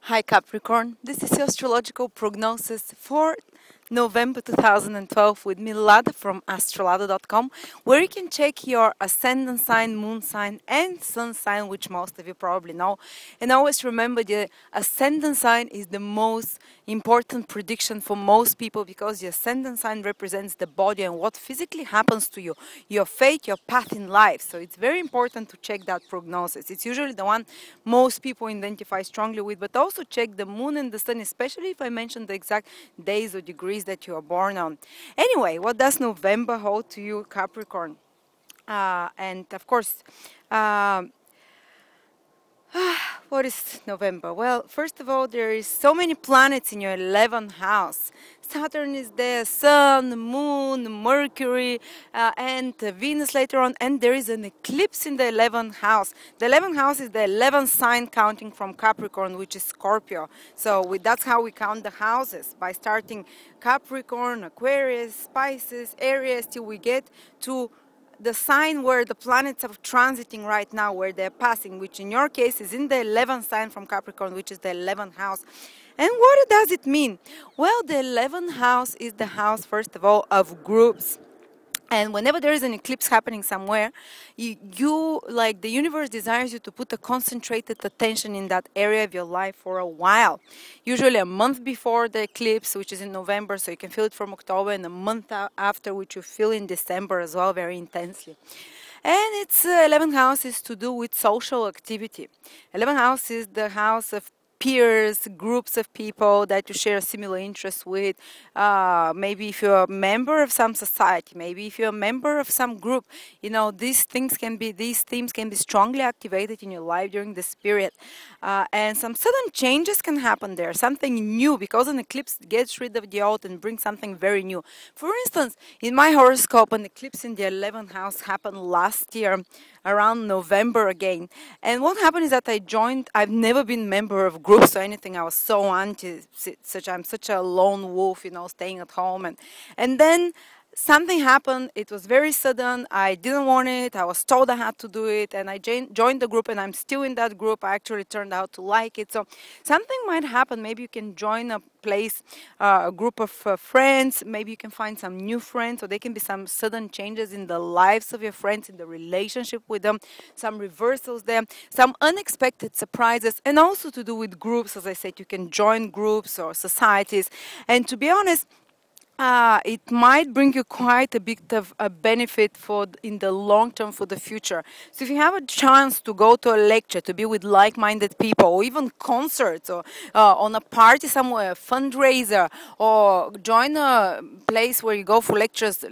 Hi Capricorn, this is your astrological prognosis for November 2012 with me, Lada from astrolada.com, where you can check your ascendant sign, moon sign, and sun sign, which most of you probably know. And always remember, the ascendant sign is the most important prediction for most people because the ascendant sign represents the body and what physically happens to you, your fate, your path in life. So it's very important to check that prognosis. It's usually the one most people identify strongly with, but also check the moon and the sun, especially if I mention the exact days or degrees that you are born on. Anyway, what does November hold to you, Capricorn? And of course, what is November? Well, first of all, there is so many planets in your 11th house. Saturn is there, Sun, Moon, Mercury, and Venus later on, and there is an eclipse in the 11th house. The 11th house is the 11th sign counting from Capricorn, which is Scorpio. So that's how we count the houses, by starting Capricorn, Aquarius, Pisces, Aries, till we get to the sign where the planets are transiting right now, where they're passing, which in your case is in the 11th sign from Capricorn, which is the 11th house. And what does it mean? Well, the 11th house is the house, first of all, of groups. And whenever there is an eclipse happening somewhere, like the universe desires you to put a concentrated attention in that area of your life for a while. Usually a month before the eclipse, which is in November, so you can feel it from October, and a month after, which you feel in December as well, very intensely. And its 11th house is to do with social activity. 11th house is the house of peers, groups of people that you share similar interests with. Maybe if you're a member of some society, maybe if you're a member of some group, these themes can be strongly activated in your life during this period. And some sudden changes can happen there, something new, because an eclipse gets rid of the old and brings something very new. For instance, in my horoscope, an eclipse in the 11th house happened last year around November again. And what happened is that I've never been a member of groups or anything. I was so I'm such a lone wolf, staying at home. And then something happened. It was very sudden. I didn't want it. I was told I had to do it. And I joined the group, and I'm still in that group. I actually turned out to like it. So something might happen. Maybe you can join a place, a group of friends. Maybe you can find some new friends, or there can be some sudden changes in the lives of your friends, in the relationship with them, some reversals there, some unexpected surprises, and also to do with groups. As I said, you can join groups or societies. And to be honest, it might bring you quite a bit of a benefit in the long term for the future. So if you have a chance to go to a lecture, to be with like-minded people, or even concerts, or on a party somewhere, a fundraiser, or join a place where you go for lectures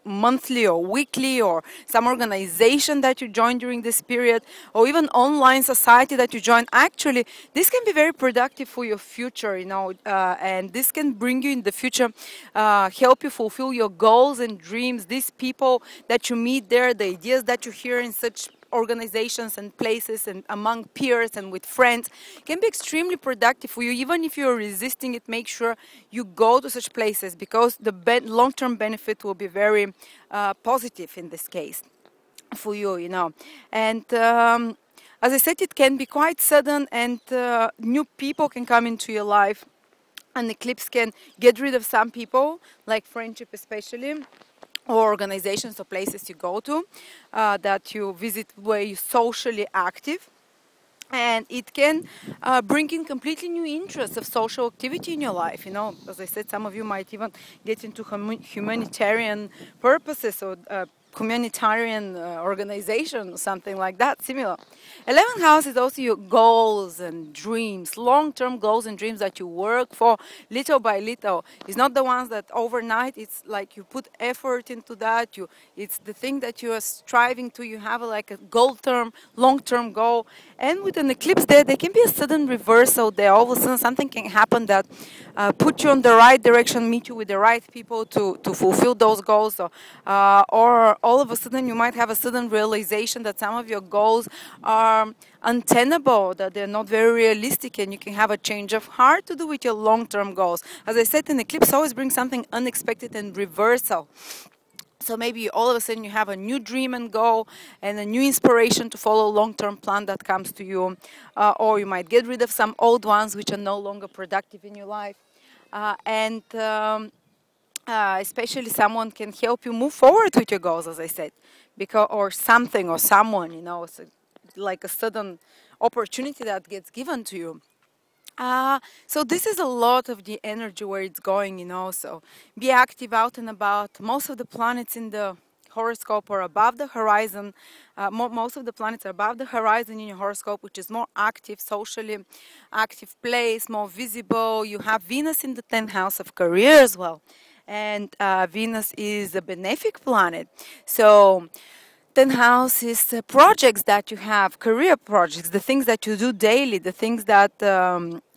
monthly or weekly, or some organization that you join during this period, or even online society that you join, actually this can be very productive for your future, and this can bring you in the future, help you fulfill your goals and dreams. These people that you meet there, the ideas that you hear in such organizations and places and among peers and with friends, can be extremely productive for you. Even if you're resisting it, make sure you go to such places, because the long-term benefit will be very positive in this case for you, And as I said, it can be quite sudden, and new people can come into your life. An eclipse can get rid of some people, like friendship especially, or organizations or places you go to, that you visit, where you're socially active. And it can bring in completely new interests of social activity in your life. As I said, some of you might even get into humanitarian purposes, or communitarian organization, or something like that, similar. 11th house is also your goals and dreams, long-term goals and dreams that you work for little by little. It's not the ones that overnight. It's like you put effort into that. It's the thing that you are striving to. You have like a long-term goal. And with an eclipse there can be a sudden reversal there. All of a sudden something can happen that put you on the right direction, meet you with the right people to fulfill those goals, or all of a sudden you might have a sudden realization that some of your goals are untenable, that they're not very realistic, and you can have a change of heart to do with your long-term goals. As I said, an eclipse always brings something unexpected and reversal. So maybe all of a sudden you have a new dream and goal and a new inspiration to follow a long-term plan that comes to you. Or you might get rid of some old ones which are no longer productive in your life. And especially someone can help you move forward with your goals, as I said, because or something or someone, it's like a sudden opportunity that gets given to you. So this is a lot of the energy where it's going. So be active out and about. Most of the planets in the horoscope are above the horizon. Most of the planets are above the horizon in your horoscope, which is more active, socially active place, more visible. You have Venus in the 10th house of career as well. And Venus is a benefic planet. So 10th house is the projects that you have, career projects, the things that you do daily, the things that,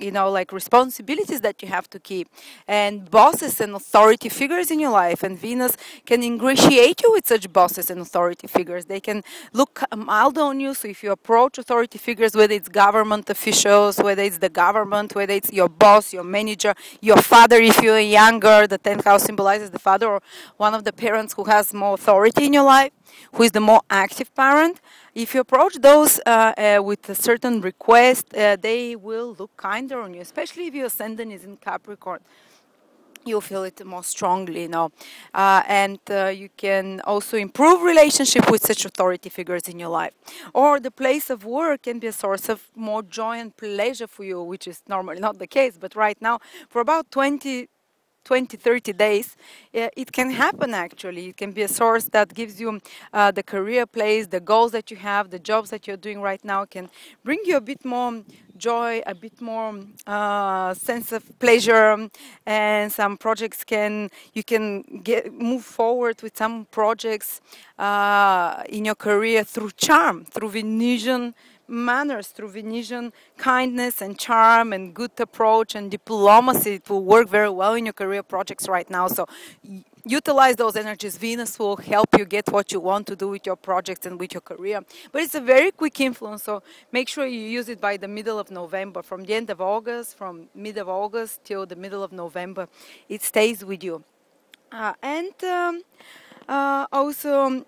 like responsibilities that you have to keep, and bosses and authority figures in your life. And Venus can ingratiate you with such bosses and authority figures. They can look mild on you. So if you approach authority figures, whether it's government officials, whether it's the government, whether it's your boss, your manager, your father, if you're younger, the 10th house symbolizes the father or one of the parents who has more authority in your life, who is the more active parent. If you approach those with a certain request, they will look kinder on you, especially if your ascendant is in Capricorn. You'll feel it more strongly, and you can also improve relationship with such authority figures in your life. Or the place of work can be a source of more joy and pleasure for you, which is normally not the case, but right now, for about 20, 30 days, it can happen actually. It can be a source that gives you the career place, the goals that you have, the jobs that you're doing right now can bring you a bit more joy, a bit more sense of pleasure, and some projects you can move forward with some projects in your career through charm, through Venusian manners, through Venusian kindness and charm and good approach and diplomacy. It will work very well in your career projects right now. So utilize those energies. Venus will help you get what you want to do with your projects and with your career. But it's a very quick influence, so make sure you use it by the middle of November. From the end of August, from mid of August till the middle of November, it stays with you. Also,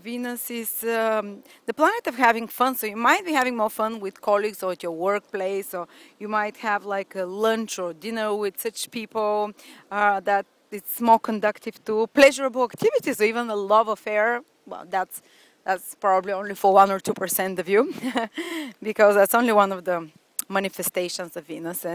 Venus is the planet of having fun, so you might be having more fun with colleagues or at your workplace, or you might have like a lunch or dinner with such people that it's more conductive to pleasurable activities, or even a love affair. Well, that's probably only for 1 or 2% of you, because that's only one of the manifestations of Venus.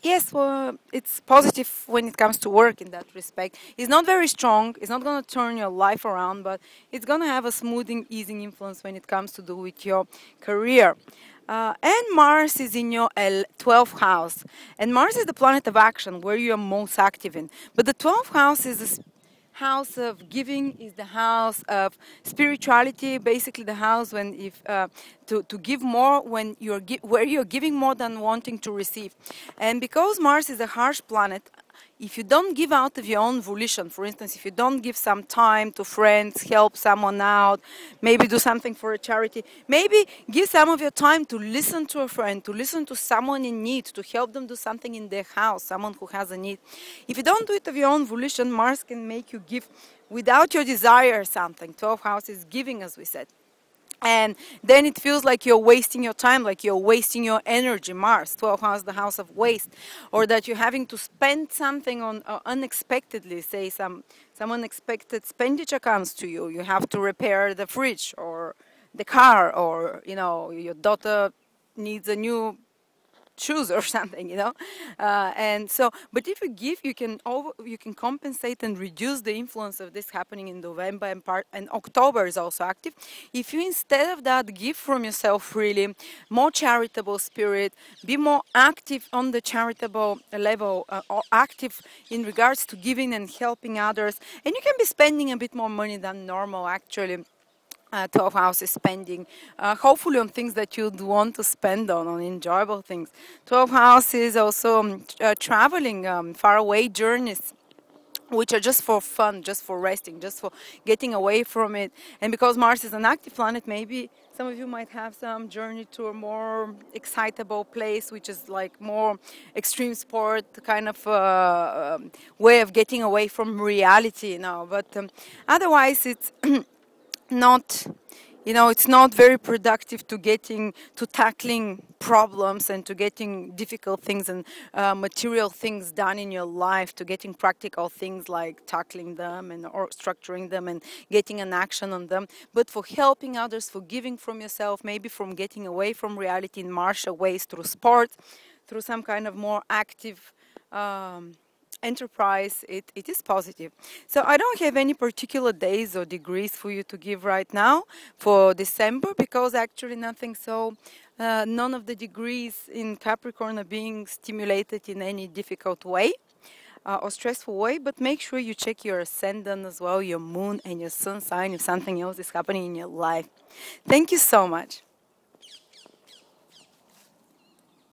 Yes, well, it's positive when it comes to work in that respect. It's not very strong. It's not going to turn your life around, but it's going to have a smoothing, easing influence when it comes to do with your career. And Mars is in your 12th house. And Mars is the planet of action, where you are most active in. But the 12th house is the house of giving, is the house of spirituality, basically the house when to give more when where you're giving more than wanting to receive. And because Mars is a harsh planet, if you don't give out of your own volition, for instance, if you don't give some time to friends, help someone out, maybe do something for a charity, maybe give some of your time to listen to a friend, to listen to someone in need, to help them do something in their house, someone who has a need. If you don't do it of your own volition, Mars can make you give without your desire something. 12th house is giving, as we said. And then it feels like you're wasting your time, like you're wasting your energy. Mars, 12th house, the house of waste. Or that you're having to spend something on unexpectedly, say some unexpected expenditure comes to you. You have to repair the fridge or the car, or, your daughter needs a new shoes or something, and so, but if you give, you can compensate and reduce the influence of this happening in November, and October is also active. If you instead of that give from yourself freely, more charitable spirit, be more active on the charitable level, or active in regards to giving and helping others, and you can be spending a bit more money than normal actually. 12th house is spending, hopefully on things that you'd want to spend on enjoyable things. 12th house is also traveling, far away journeys, which are just for fun, just for resting, just for getting away from it. And because Mars is an active planet, maybe some of you might have some journey to a more excitable place, which is like more extreme sport kind of way of getting away from reality, you know. But otherwise, it's not, you know, it's not very productive to getting to tackling problems and to getting difficult things and material things done in your life, to getting practical things like tackling them and or structuring them and getting an action on them, but for helping others, for giving from yourself, maybe from getting away from reality in martial ways through sport, through some kind of more active enterprise, it is positive. So I don't have any particular days or degrees for you to give right now for December, because actually nothing so none of the degrees in Capricorn are being stimulated in any difficult way or stressful way. But make sure you check your ascendant as well, your moon and your sun sign, if something else is happening in your life. Thank you so much.